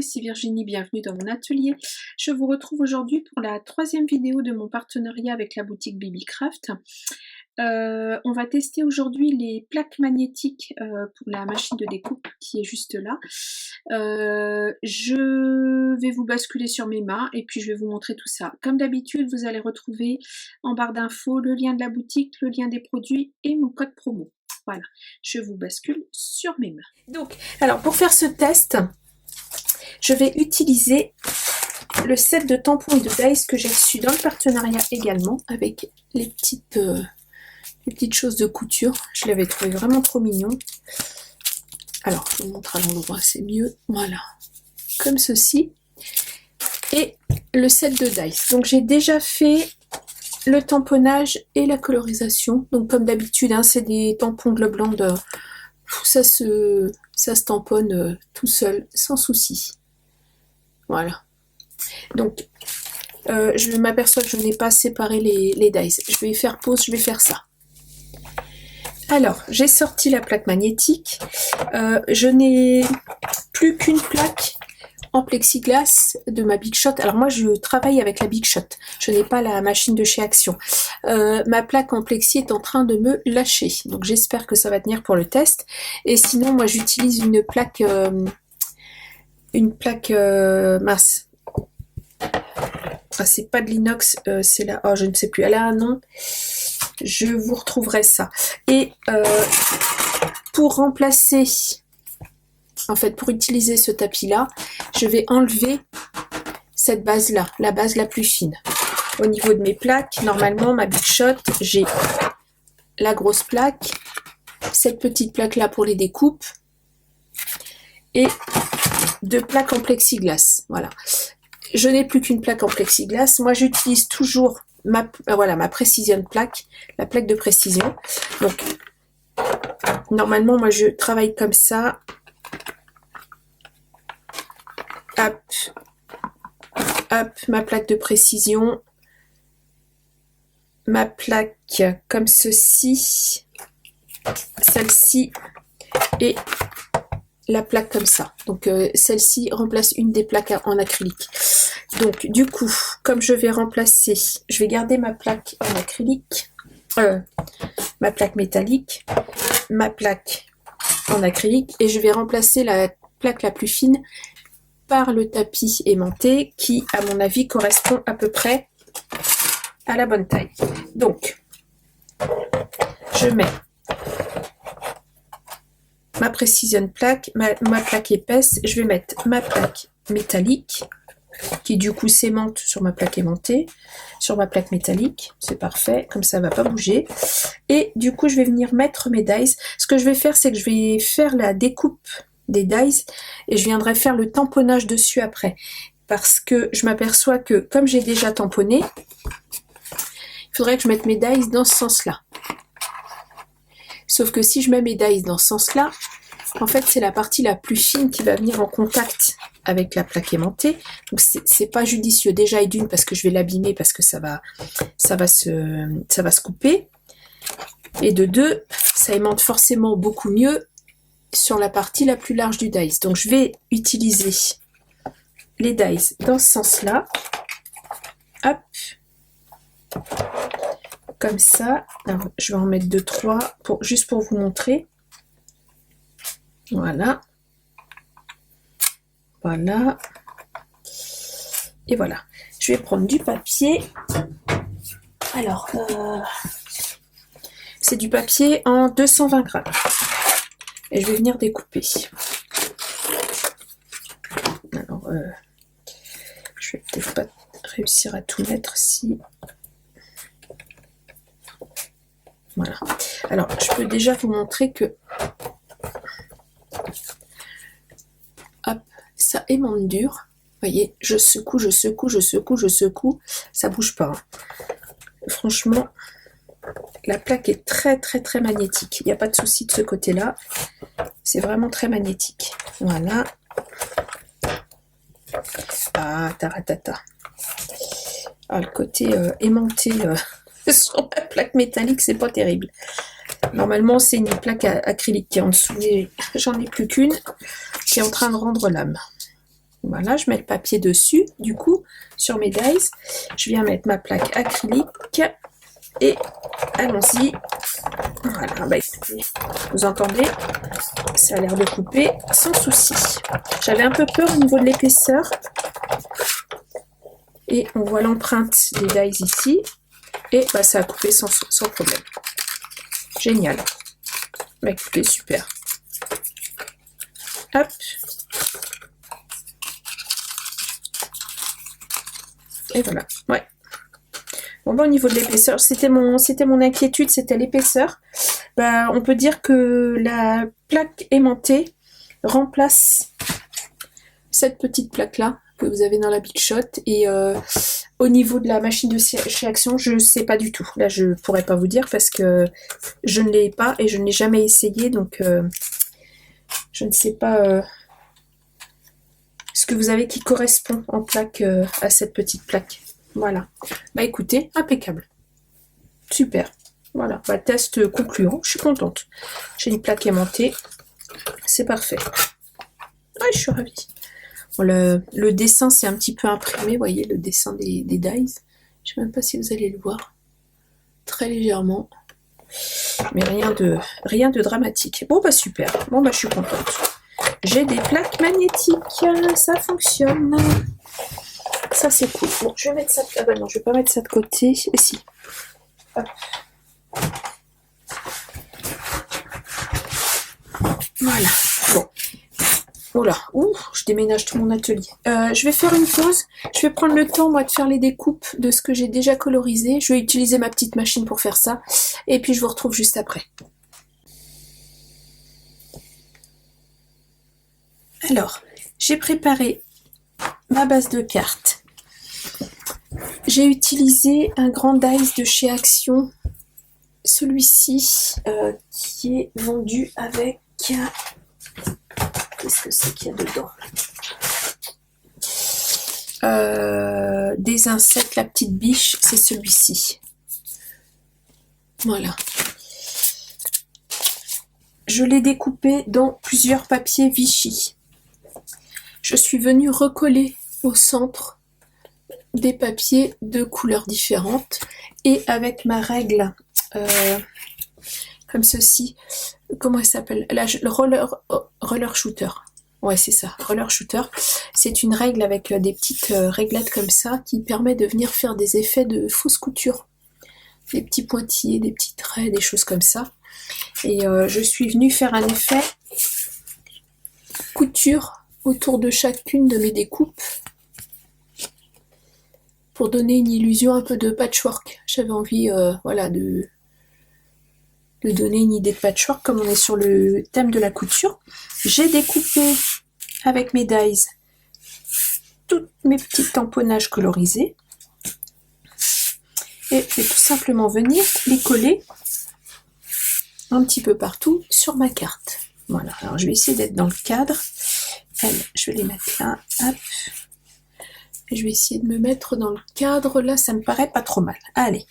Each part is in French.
ici Virginie, bienvenue dans mon atelier. Je vous retrouve aujourd'hui pour la troisième vidéo de mon partenariat avec la boutique Bibicraft. On va tester aujourd'hui les plaques magnétiques pour la machine de découpe qui est juste là. Je vais vous basculer sur mes mains et puis je vais vous montrer tout ça. Comme d'habitude, vous allez retrouver en barre d'infos le lien de la boutique, le lien des produits et mon code promo. Voilà, je vous bascule sur mes mains. Donc, alors pour faire ce test, je vais utiliser le set de tampons et de dies que j'ai reçu dans le partenariat également, avec les petites choses de couture. Je l'avais trouvé vraiment trop mignon. Alors, je vous montre à l'endroit, c'est mieux. Voilà, comme ceci. Et le set de dies. Donc, j'ai déjà fait le tamponnage et la colorisation. Donc, comme d'habitude, hein, c'est des tampons Globland. Ça se tamponne tout seul, sans souci. Voilà. Donc, je m'aperçois que je n'ai pas séparé les dies. Je vais faire pause, je vais faire ça. Alors, j'ai sorti la plaque magnétique. Je n'ai plus qu'une plaque en plexiglas de ma Big Shot. Alors moi, je travaille avec la Big Shot. Je n'ai pas la machine de chez Action. Ma plaque en plexi est en train de me lâcher. Donc, j'espère que ça va tenir pour le test. Et sinon, moi, j'utilise une plaque mince. Ah, c'est pas de l'inox, c'est là. Oh, je ne sais plus. Elle a un nom. Je vous retrouverai ça. Et pour remplacer, en fait, pour utiliser ce tapis-là, je vais enlever cette base-là, la base la plus fine. Au niveau de mes plaques, normalement, ma Big Shot, j'ai la grosse plaque, cette petite plaque-là pour les découpes, et deux plaques en plexiglas. Voilà. Je n'ai plus qu'une plaque en plexiglas. Moi, j'utilise toujours ma Precision plaque, la plaque de précision. Donc, normalement, moi, je travaille comme ça. Hop, hop, ma plaque de précision, ma plaque comme ceci, celle-ci et la plaque comme ça. Donc celle-ci remplace une des plaques en acrylique. Donc du coup, comme je vais remplacer, je vais garder ma plaque en acrylique, ma plaque métallique, ma plaque en acrylique et je vais remplacer la plaque la plus fine par le tapis aimanté qui, à mon avis, correspond à peu près à la bonne taille. Donc, je mets ma Precision plaque, ma plaque épaisse, je vais mettre ma plaque métallique qui du coup s'aimante sur ma plaque aimantée, sur ma plaque métallique, c'est parfait, comme ça va pas bouger. Et du coup, je vais venir mettre mes dies. Ce que je vais faire, c'est que je vais faire la découpe des dies et je viendrai faire le tamponnage dessus après parce que je m'aperçois que comme j'ai déjà tamponné, il faudrait que je mette mes dies dans ce sens-là. Sauf que si je mets mes dies dans ce sens-là, en fait c'est la partie la plus fine qui va venir en contact avec la plaque aimantée. Donc c'est pas judicieux déjà et d'une parce que je vais l'abîmer parce que ça va se couper. Et de deux, ça aimante forcément beaucoup mieux sur la partie la plus large du dies. Donc je vais utiliser les dies dans ce sens-là. Hop. Comme ça. Alors, je vais en mettre 2-3 juste pour vous montrer. Voilà. Voilà. Et voilà. Je vais prendre du papier. Alors, c'est du papier en 220 grammes. Et je vais venir découper. Alors, je vais peut-être pas réussir à tout mettre si... Voilà. Alors, je peux déjà vous montrer que... Hop, ça aimante dur. Vous voyez, je secoue, je secoue, je secoue, je secoue. Ça bouge pas. Hein. Franchement... La plaque est très très très magnétique. Il n'y a pas de souci de ce côté-là. C'est vraiment très magnétique. Voilà. Ah, taratata. Ah, le côté aimanté sur la plaque métallique, c'est pas terrible. Normalement, c'est une plaque acrylique qui est en dessous. J'en ai plus qu'une qui est en train de rendre l'âme. Voilà, je mets le papier dessus, du coup, sur mes dies. Je viens mettre ma plaque acrylique et allons-y. Voilà, bah écoutez, vous entendez, ça a l'air de couper sans souci. J'avais un peu peur au niveau de l'épaisseur. Et on voit l'empreinte des dies ici. Et bah, ça a coupé sans problème. Génial. Bah écoutez, super. Hop. Et voilà. Ouais. Bon, bah, au niveau de l'épaisseur, c'était mon inquiétude, c'était l'épaisseur. Bah, on peut dire que la plaque aimantée remplace cette petite plaque-là que vous avez dans la Big Shot. Et au niveau de la machine de chez Action, je ne sais pas du tout. Là, je ne pourrais pas vous dire parce que je ne l'ai pas et je ne l'ai jamais essayé. Donc, je ne sais pas ce que vous avez qui correspond en plaque à cette petite plaque. Voilà. Bah écoutez, impeccable. Super. Voilà. Bah, test concluant. Je suis contente. J'ai une plaque aimantée. C'est parfait. Ouais, je suis ravie. Bon, le dessin, c'est un petit peu imprimé. Vous voyez, le dessin des dies. Je ne sais même pas si vous allez le voir. Très légèrement. Mais rien de dramatique. Bon, bah super. Bon, bah je suis contente. J'ai des plaques magnétiques. Ça fonctionne. Ça, c'est cool. Bon, je vais mettre ça... Ah bah non, je vais pas mettre ça de côté. Et si. Hop. Voilà. Bon. Voilà. Ouh, je déménage tout mon atelier. Je vais faire une pause. Je vais prendre le temps, moi, de faire les découpes de ce que j'ai déjà colorisé. Je vais utiliser ma petite machine pour faire ça. Et puis, je vous retrouve juste après. Alors, j'ai préparé ma base de cartes. J'ai utilisé un grand dice de chez Action. Celui-ci, qui est vendu avec... Qu'est-ce que c'est qu'il y a dedans? Des insectes, la petite biche, c'est celui-ci. Voilà. Je l'ai découpé dans plusieurs papiers Vichy. Je suis venue recoller au centre des papiers de couleurs différentes et avec ma règle comme ceci. Comment elle s'appelle? Le roller shooter. Ouais, c'est ça, roller shooter. C'est une règle avec des petites réglettes comme ça qui permet de venir faire des effets de fausse couture. Des petits pointillés, des petits traits, des choses comme ça. Et je suis venue faire un effet couture autour de chacune de mes découpes pour donner une illusion un peu de patchwork. J'avais envie voilà, de donner une idée de patchwork comme on est sur le thème de la couture. J'ai découpé avec mes dies tous mes petits tamponnages colorisés et je vais tout simplement venir les coller un petit peu partout sur ma carte. Voilà, alors je vais essayer d'être dans le cadre. Elles, je vais les mettre là, hop. Et je vais essayer de me mettre dans le cadre, là ça me paraît pas trop mal. Allez,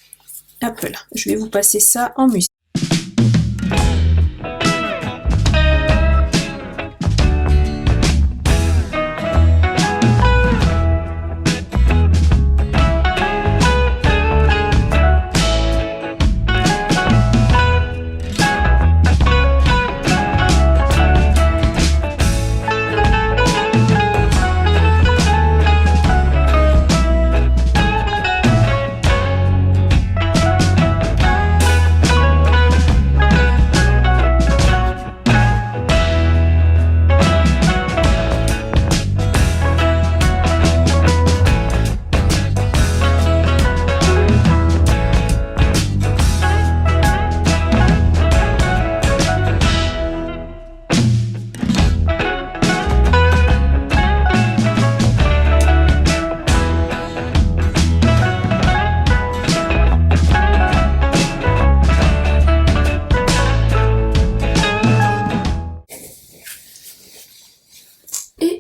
hop là, je vais vous passer ça en musique.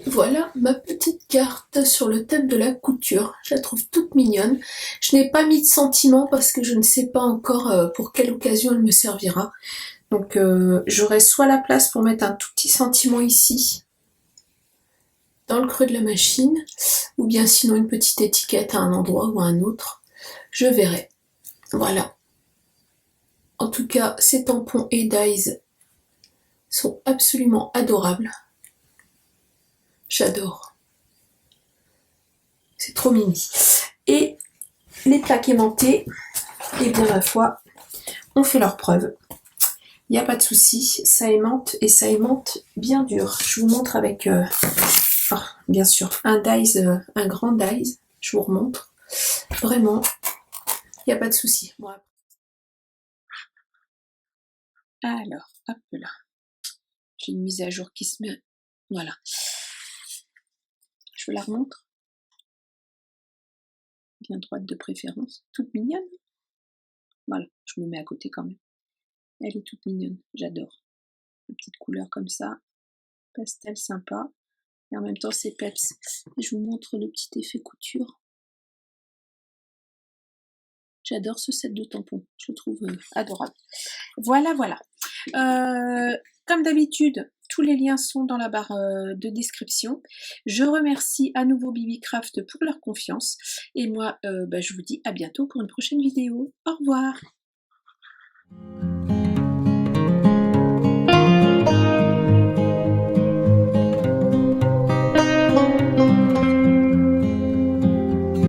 Voilà ma petite carte sur le thème de la couture. Je la trouve toute mignonne. Je n'ai pas mis de sentiment parce que je ne sais pas encore pour quelle occasion elle me servira. Donc j'aurai soit la place pour mettre un tout petit sentiment ici, dans le creux de la machine, ou bien sinon une petite étiquette à un endroit ou à un autre, je verrai. Voilà. En tout cas, ces tampons et dies sont absolument adorables. J'adore. C'est trop mimi. Et les plaques aimantées, eh bien ma foi, ont fait leur preuve. Il n'y a pas de souci, ça aimante et ça aimante bien dur. Je vous montre avec, bien sûr, un grand dies. Je vous remontre. Vraiment, il n'y a pas de souci. Bon. Alors, hop là. J'ai une mise à jour qui se met. Voilà. Je vous la remontre. Bien droite de préférence. Toute mignonne. Voilà, je me mets à côté quand même. Elle est toute mignonne, j'adore. Une petite couleur comme ça. Pastel sympa. Et en même temps, c'est peps. Et je vous montre le petit effet couture. J'adore ce set de tampons. Je le trouve adorable. Voilà, voilà. Comme d'habitude, tous les liens sont dans la barre de description. Je remercie à nouveau Bibicraft pour leur confiance. Et moi, je vous dis à bientôt pour une prochaine vidéo. Au revoir.